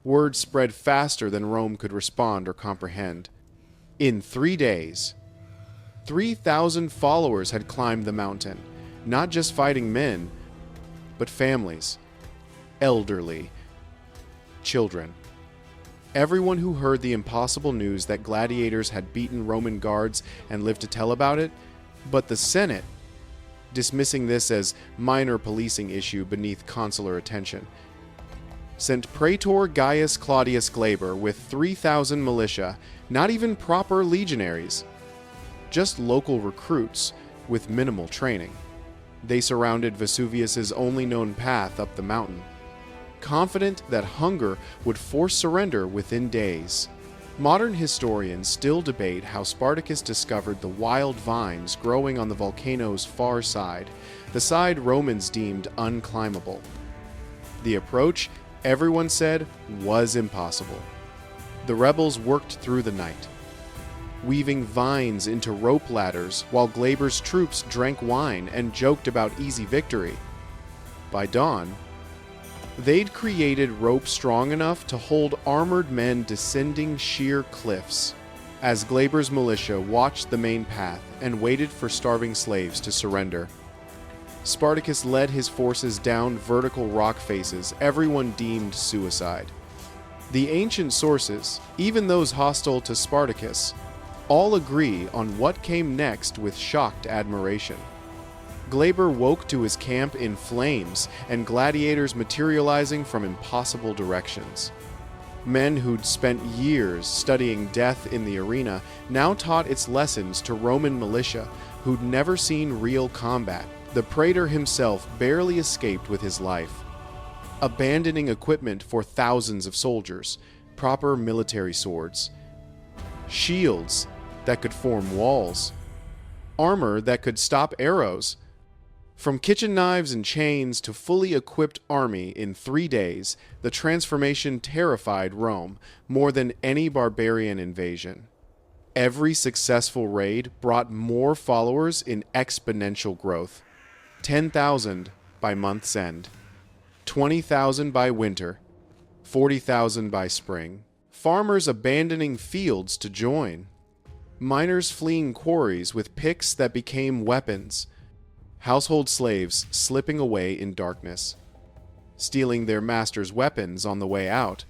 Word spread faster than Rome could respond or comprehend. In 3 days, 3,000 followers had climbed the mountain, not just fighting men, but families, elderly, children. Everyone who heard the impossible news that gladiators had beaten Roman guards and lived to tell about it, but the Senate, dismissing this as minor policing issue beneath consular attention, sent Praetor Gaius Claudius Glaber with 3,000 militia, not even proper legionaries, just local recruits with minimal training. They surrounded Vesuvius's only known path up the mountain, confident that hunger would force surrender within days. Modern historians still debate how Spartacus discovered the wild vines growing on the volcano's far side, the side Romans deemed unclimbable. The approach, everyone said, was impossible. The rebels worked through the night, weaving vines into rope ladders while Glaber's troops drank wine and joked about easy victory. By dawn, they'd created rope strong enough to hold armored men descending sheer cliffs, as Glaber's militia watched the main path and waited for starving slaves to surrender. Spartacus led his forces down vertical rock faces everyone deemed suicide. The ancient sources, even those hostile to Spartacus, all agree on what came next with shocked admiration. Glaber woke to his camp in flames and gladiators materializing from impossible directions. Men who'd spent years studying death in the arena now taught its lessons to Roman militia who'd never seen real combat. The praetor himself barely escaped with his life, abandoning equipment for thousands of soldiers, proper military swords, shields that could form walls, armor that could stop arrows. From kitchen knives and chains to fully equipped army in 3 days, the transformation terrified Rome more than any barbarian invasion. Every successful raid brought more followers in exponential growth. 10,000 by month's end, 20,000 by winter, 40,000 by spring. Farmers abandoning fields to join. Miners fleeing quarries with picks that became weapons. Household slaves slipping away in darkness, stealing their master's weapons on the way out.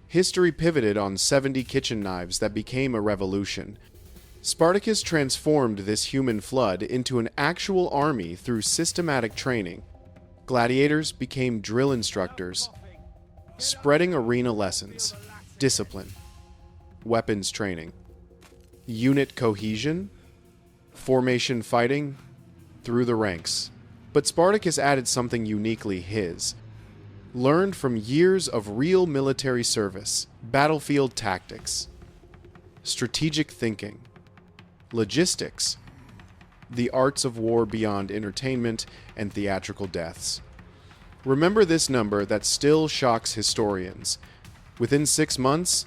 History pivoted on 70 kitchen knives that became a revolution. Spartacus transformed this human flood into an actual army through systematic training. Gladiators became drill instructors, spreading arena lessons, discipline, weapons training, unit cohesion, formation fighting, through the ranks. But Spartacus added something uniquely his. Learned from years of real military service, battlefield tactics, strategic thinking, logistics, the arts of war beyond entertainment and theatrical deaths. Remember this number that still shocks historians. Within 6 months,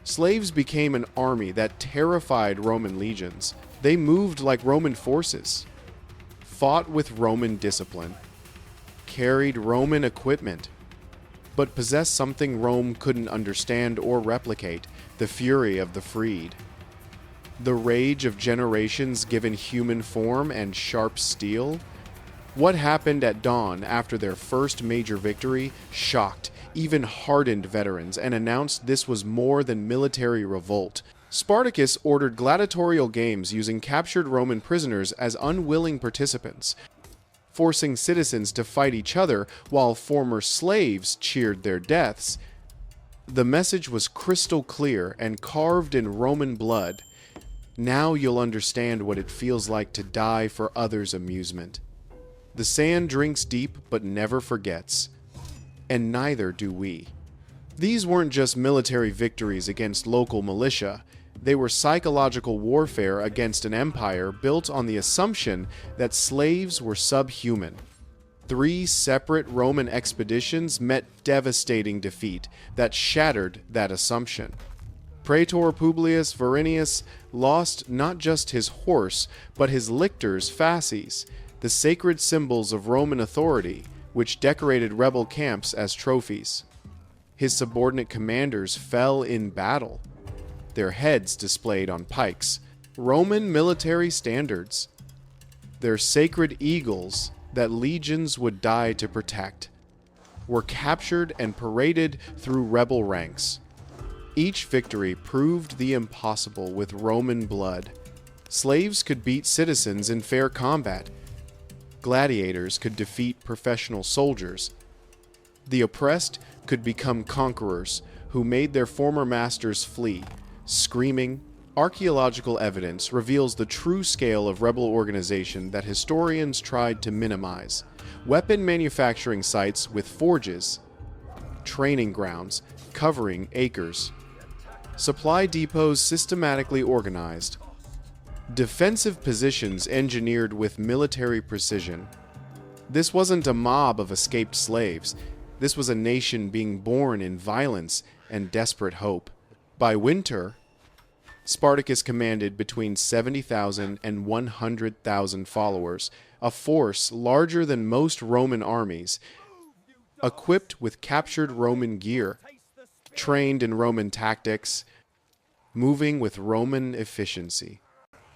slaves became an army that terrified Roman legions. They moved like Roman forces, fought with Roman discipline, carried Roman equipment, but possessed something Rome couldn't understand or replicate: the fury of the freed. The rage of generations given human form and sharp steel. What happened at dawn after their first major victory shocked, even hardened veterans and announced this was more than military revolt. Spartacus ordered gladiatorial games using captured Roman prisoners as unwilling participants, forcing citizens to fight each other while former slaves cheered their deaths. The message was crystal clear and carved in Roman blood. Now you'll understand what it feels like to die for others' amusement. The sand drinks deep but never forgets, and neither do we. These weren't just military victories against local militia. They were psychological warfare against an empire built on the assumption that slaves were subhuman. 3 separate Roman expeditions met devastating defeat that shattered that assumption. Praetor Publius Varinius lost not just his horse, but his lictors fasces, the sacred symbols of Roman authority, which decorated rebel camps as trophies. His subordinate commanders fell in battle, their heads displayed on pikes. Roman military standards, their sacred eagles that legions would die to protect, were captured and paraded through rebel ranks. Each victory proved the impossible with Roman blood. Slaves could beat citizens in fair combat. Gladiators could defeat professional soldiers. The oppressed could become conquerors who made their former masters flee, screaming. Archaeological evidence reveals the true scale of rebel organization that historians tried to minimize. Weapon manufacturing sites with forges, training grounds covering acres, supply depots systematically organized, defensive positions engineered with military precision. This wasn't a mob of escaped slaves. This was a nation being born in violence and desperate hope. By winter, Spartacus commanded between 70,000 and 100,000 followers, a force larger than most Roman armies, equipped with captured Roman gear, trained in Roman tactics, moving with Roman efficiency.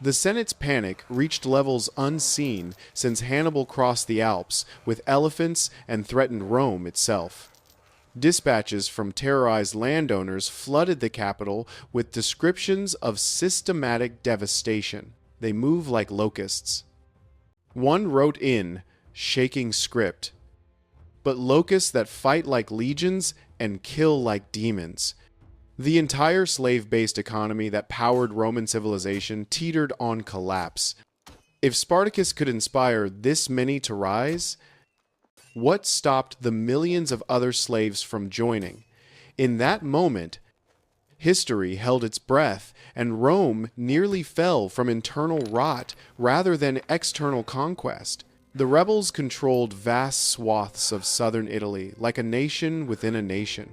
The Senate's panic reached levels unseen since Hannibal crossed the Alps with elephants and threatened Rome itself. Dispatches from terrorized landowners flooded the capital with descriptions of systematic devastation. They move like locusts. One wrote in, shaking script, "But locusts that fight like legions and kill like demons." The entire slave-based economy that powered Roman civilization teetered on collapse. If Spartacus could inspire this many to rise, what stopped the millions of other slaves from joining? In that moment, history held its breath, and Rome nearly fell from internal rot rather than external conquest. The rebels controlled vast swaths of southern Italy like a nation within a nation.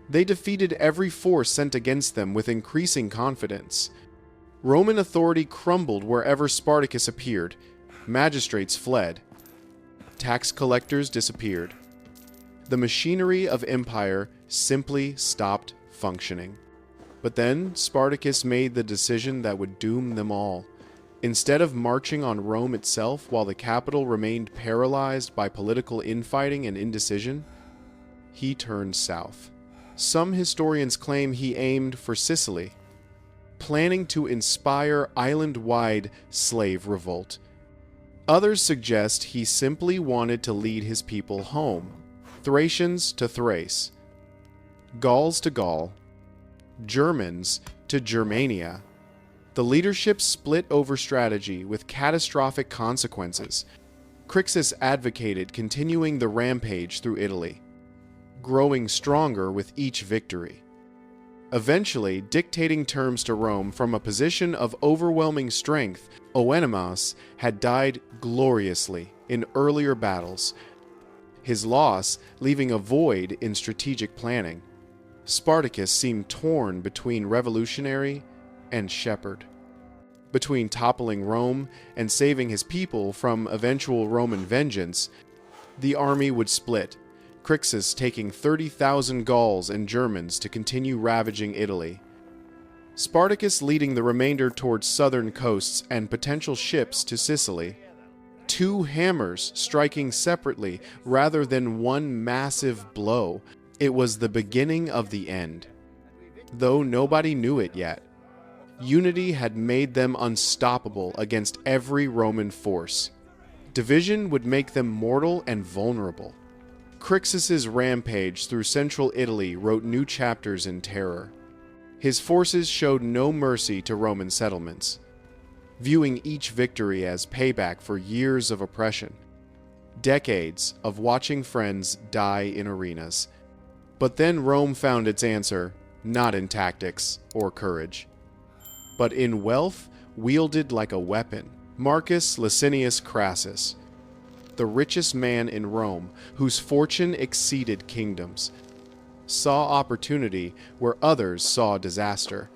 They defeated every force sent against them with increasing confidence. Roman authority crumbled wherever Spartacus appeared. Magistrates fled. Tax collectors disappeared. The machinery of empire simply stopped functioning. But then Spartacus made the decision that would doom them all. Instead of marching on Rome itself while the capital remained paralyzed by political infighting and indecision, he turned south. Some historians claim he aimed for Sicily, planning to inspire island-wide slave revolt. Others suggest he simply wanted to lead his people home, Thracians to Thrace, Gauls to Gaul, Germans to Germania. The leadership split over strategy with catastrophic consequences. Crixus advocated continuing the rampage through Italy, growing stronger with each victory, eventually dictating terms to Rome from a position of overwhelming strength. Oenomaus had died gloriously in earlier battles, his loss leaving a void in strategic planning. Spartacus seemed torn between revolutionary and shepherd, between toppling Rome and saving his people from eventual Roman vengeance. The army would split, Crixus taking 30,000 Gauls and Germans to continue ravaging Italy, Spartacus leading the remainder towards southern coasts and potential ships to Sicily. Two hammers striking separately rather than one massive blow. It was the beginning of the end. Though nobody knew it yet, unity had made them unstoppable against every Roman force. Division would make them mortal and vulnerable. Crixus's rampage through central Italy wrote new chapters in terror. His forces showed no mercy to Roman settlements, viewing each victory as payback for years of oppression, decades of watching friends die in arenas. But then Rome found its answer, not in tactics or courage, but in wealth wielded like a weapon. Marcus Licinius Crassus, the richest man in Rome, whose fortune exceeded kingdoms, saw opportunity where others saw disaster.